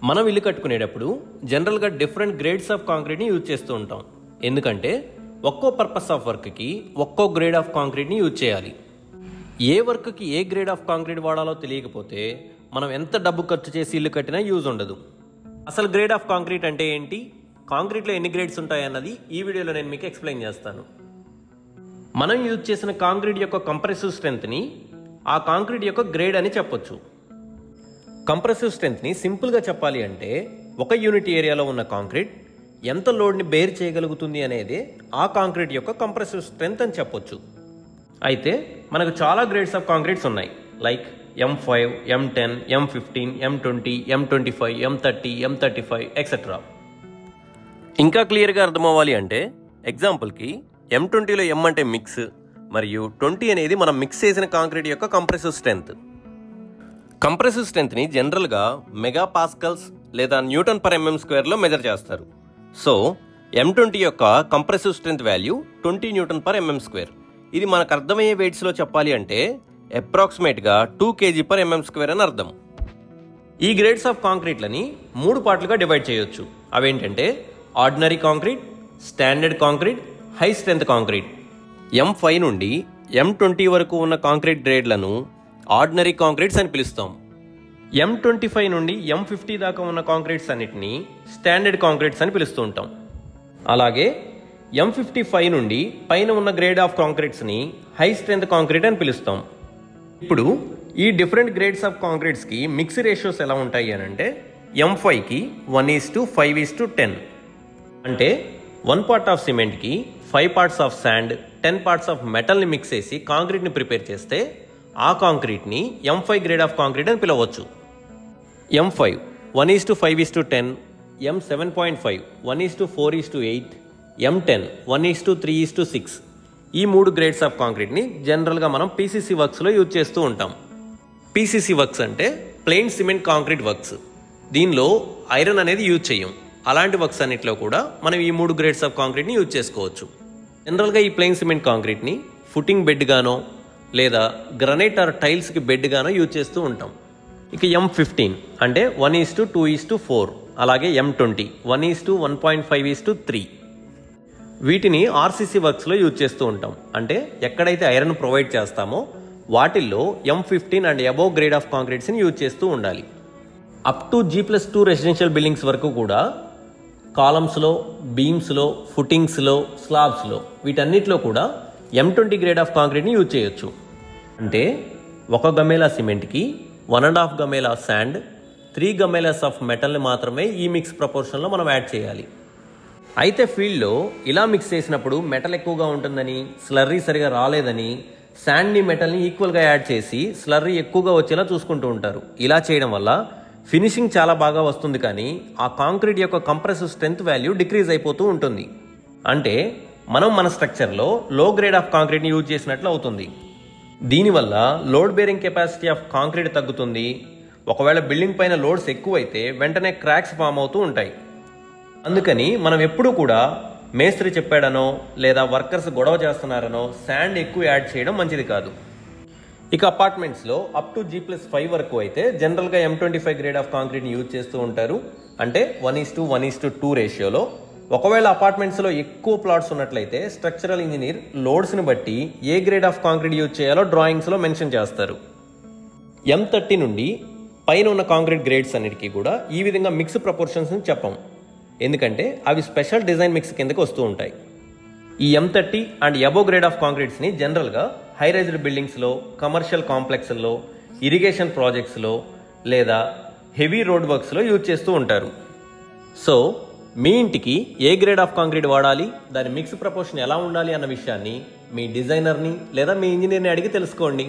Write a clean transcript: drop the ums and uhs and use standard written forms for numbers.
మనం ఇల్లు కట్టుకునేటప్పుడు జనరల్గా డిఫరెంట్ గ్రేడ్స్ ఆఫ్ కాంక్రీట్ని యూజ్ చేస్తూ ఉంటాం. ఎందుకంటే ఒక్కో పర్పస్ ఆఫ్ వర్క్కి ఒక్కో గ్రేడ్ ఆఫ్ కాంక్రీట్ని యూజ్ చేయాలి. ఏ వర్క్కి ఏ గ్రేడ్ ఆఫ్ కాంక్రీట్ వాడాలో తెలియకపోతే మనం ఎంత డబ్బు ఖర్చు చేసి ఇల్లు కట్టినా యూజ్ ఉండదు. అసలు గ్రేడ్ ఆఫ్ కాంక్రీట్ అంటే ఏంటి, కాంక్రీట్లో ఎన్ని గ్రేడ్స్ ఉంటాయన్నది ఈ వీడియోలో నేను మీకు ఎక్స్ప్లెయిన్ చేస్తాను. మనం యూజ్ చేసిన కాంక్రీట్ యొక్క కంప్రెసివ్ స్ట్రెంత్ని ఆ కాంక్రీట్ యొక్క గ్రేడ్ అని చెప్పొచ్చు. కంప్రెసివ్ స్ట్రెంత్ని సింపుల్గా చెప్పాలి అంటే ఒక యూనిట్ ఏరియాలో ఉన్న కాంక్రీట్ ఎంత లోడ్ని బేర్ చేయగలుగుతుంది అనేది ఆ కాంక్రీట్ యొక్క కంప్రెసివ్ స్ట్రెంత్ అని చెప్పొచ్చు. అయితే మనకు చాలా గ్రేడ్స్ ఆఫ్ కాంక్రీట్స్ ఉన్నాయి, like M5, M10, M15, M20, M25, M30, M35 etcetera. ఇంకా క్లియర్గా అర్థమవ్వాలి అంటే ఎగ్జాంపుల్కి M20లో M అంటే మిక్స్ మరియు 20 అనేది మనం మిక్స్ చేసిన కాంక్రీట్ యొక్క కంప్రెసివ్ స్ట్రెంత్. కంప్రెసివ్ స్ట్రెంత్ని జనరల్గా మెగా పాస్కల్స్ లేదా న్యూటన్ పర్ ఎంఎం స్క్వేర్లో మెజర్ చేస్తారు. సో M20 యొక్క compressive strength value 20 Newton per MM square. ఇది మనకు అర్థమయ్యే వెయిట్స్లో చెప్పాలి అంటే అప్రాక్సిమేట్గా 2 kg పర్ ఎంఎం స్క్వేర్ అని అర్థం. ఈ గ్రేడ్స్ ఆఫ్ కాంక్రీట్లని 3 పార్ట్లుగా డివైడ్ చేయొచ్చు. అవేంటంటే ordinary concrete, standard concrete, high strength concrete. M5 నుండి M20 వరకు ఉన్న కాంక్రీట్ గ్రేడ్లను ఆర్డినరీ కాంక్రీట్స్ అని పిలుస్తాం. M25 నుండి M50 దాకా ఉన్న కాంక్రీట్స్ అన్నిటిని స్టాండర్డ్ కాంక్రీట్స్ అని పిలుస్తూ ఉంటాం. అలాగే M55 నుండి పైన ఉన్న గ్రేడ్ ఆఫ్ కాంక్రీట్స్ని హై స్ట్రెంత్ కాంక్రీట్ అని పిలుస్తాం. ఇప్పుడు ఈ డిఫరెంట్ గ్రేడ్స్ ఆఫ్ కాంక్రీట్స్కి మిక్స్ రేషియోస్ ఎలా ఉంటాయి అని అంటే M5కి 1:5:10, అంటే 1 పార్ట్ ఆఫ్ సిమెంట్కి 5 parts of sand, 10 parts of మెటల్ని మిక్స్ చేసి కాంక్రీట్ని ప్రిపేర్ చేస్తే ఆ కాంక్రీట్ని M5 గ్రేడ్ ఆఫ్ కాంక్రీట్ అని పిలవచ్చు. M5 1:5:10, M7.5 1:4:8, M10 1:3:6. ఈ 3 గ్రేడ్స్ ఆఫ్ కాంక్రీట్ని జనరల్గా మనం PCC వర్క్స్లో యూజ్ చేస్తూ ఉంటాం. PCC వర్క్స్ అంటే ప్లెయిన్ సిమెంట్ కాంక్రీట్ వర్క్స్. దీనిలో ఐరన్ అనేది యూజ్ చేయం. అలాంటి వర్క్స్ అన్నింటిలో కూడా మనం ఈ 3 గ్రేడ్స్ ఆఫ్ కాంక్రీట్ని యూజ్ చేసుకోవచ్చు. జనరల్గా ఈ ప్లెయిన్ సిమెంట్ కాంక్రీట్ని ఫుటింగ్ బెడ్ గానో లేదా గ్రనైట్ ఆర్ టైల్స్కి బెడ్ గానో యూజ్ చేస్తూ ఉంటాం. ఇక M15 అంటే 1:2:4, అలాగే M20 1:1.5:3. వీటిని RCC వర్క్స్లో యూజ్ చేస్తూ ఉంటాం. అంటే ఎక్కడైతే ఐరన్ ప్రొవైడ్ చేస్తామో వాటిల్లో M15 and above grade of కాంక్రీట్స్ని యూజ్ చేస్తూ ఉండాలి. Up to G+2 residential buildings వరకు కూడా కాలమ్స్లో, బీమ్స్లో, ఫుటింగ్స్లో, స్లాబ్స్లో వీటన్నిటిలో కూడా M20 గ్రేడ్ ఆఫ్ కాంక్రీట్ని యూజ్ చేయొచ్చు. అంటే 1 గమేలా సిమెంట్కి 1.5 గమేలా శాండ్, 3 గమేలాస్ ఆఫ్ మెటల్ని మాత్రమే ఈ మిక్స్ ప్రపోర్షన్లో మనం యాడ్ చేయాలి. అయితే ఫీల్డ్లో ఇలా మిక్స్ చేసినప్పుడు మెటల్ ఎక్కువగా ఉంటుందని, స్లర్రీ సరిగా రాలేదని శాండ్ని మెటల్ని ఈక్వల్గా యాడ్ చేసి స్లర్రీ ఎక్కువగా వచ్చేలా చూసుకుంటూ ఉంటారు. ఇలా చేయడం వల్ల ఫినిషింగ్ చాలా బాగా వస్తుంది, కానీ ఆ కాంక్రీట్ యొక్క కంప్రెసివ్ స్ట్రెంత్ వాల్యూ డిక్రీజ్ అయిపోతూ ఉంటుంది. అంటే మనం మన స్ట్రక్చర్లో లో గ్రేడ్ ఆఫ్ కాంక్రీట్ని యూజ్ చేసినట్లు అవుతుంది. దీనివల్ల load bearing capacity of concrete తగ్గుతుంది. ఒకవేళ బిల్డింగ్ పైన లోడ్స్ ఎక్కువైతే వెంటనే క్రాక్స్ ఫామ్ అవుతూ ఉంటాయి. అందుకని మనం ఎప్పుడూ కూడా మేస్త్రి చెప్పాడనో లేదా వర్కర్స్ గొడవ చేస్తున్నారనో శాండ్ ఎక్కువ యాడ్ చేయడం మంచిది కాదు. ఇక అపార్ట్మెంట్స్లో అప్ టు G+5 వరకు అయితే జనరల్గా M25 గ్రేడ్ ఆఫ్ కాంక్రీట్ని యూజ్ చేస్తూ ఉంటారు. అంటే 1:1:2 రేషియోలో. ఒకవేళ అపార్ట్మెంట్స్లో ఎక్కువ ప్లాట్స్ ఉన్నట్లయితే స్ట్రక్చరల్ ఇంజనీర్ లోడ్స్ని బట్టి A grade of concrete use చేయాలో డ్రాయింగ్స్లో మెన్షన్ చేస్తారు. M30 నుండి పైన ఉన్న కాంక్రీట్ గ్రేడ్స్ అన్నిటికీ కూడా ఈ విధంగా మిక్స్ ప్రపోర్షన్స్ని చెప్పం, ఎందుకంటే అవి స్పెషల్ డిజైన్ మిక్స్ కిందకి వస్తూ ఉంటాయి. ఈ M30 and above grade of కాంక్రీట్స్ని జనరల్గా హై రైజ్డ్ బిల్డింగ్స్లో, కమర్షియల్ కాంప్లెక్స్లో, ఇరిగేషన్ ప్రాజెక్ట్స్లో లేదా హెవీ రోడ్ వర్క్స్లో యూజ్ చేస్తూ ఉంటారు. సో మీ ఇంటికి ఏ గ్రేడ్ ఆఫ్ కాంక్రీట్ వాడాలి, దాని మిక్స్ ప్రపోర్షన్ ఎలా ఉండాలి అన్న విషయాన్ని మీ డిజైనర్ని లేదా మీ ఇంజనీర్ని అడిగి తెలుసుకోండి.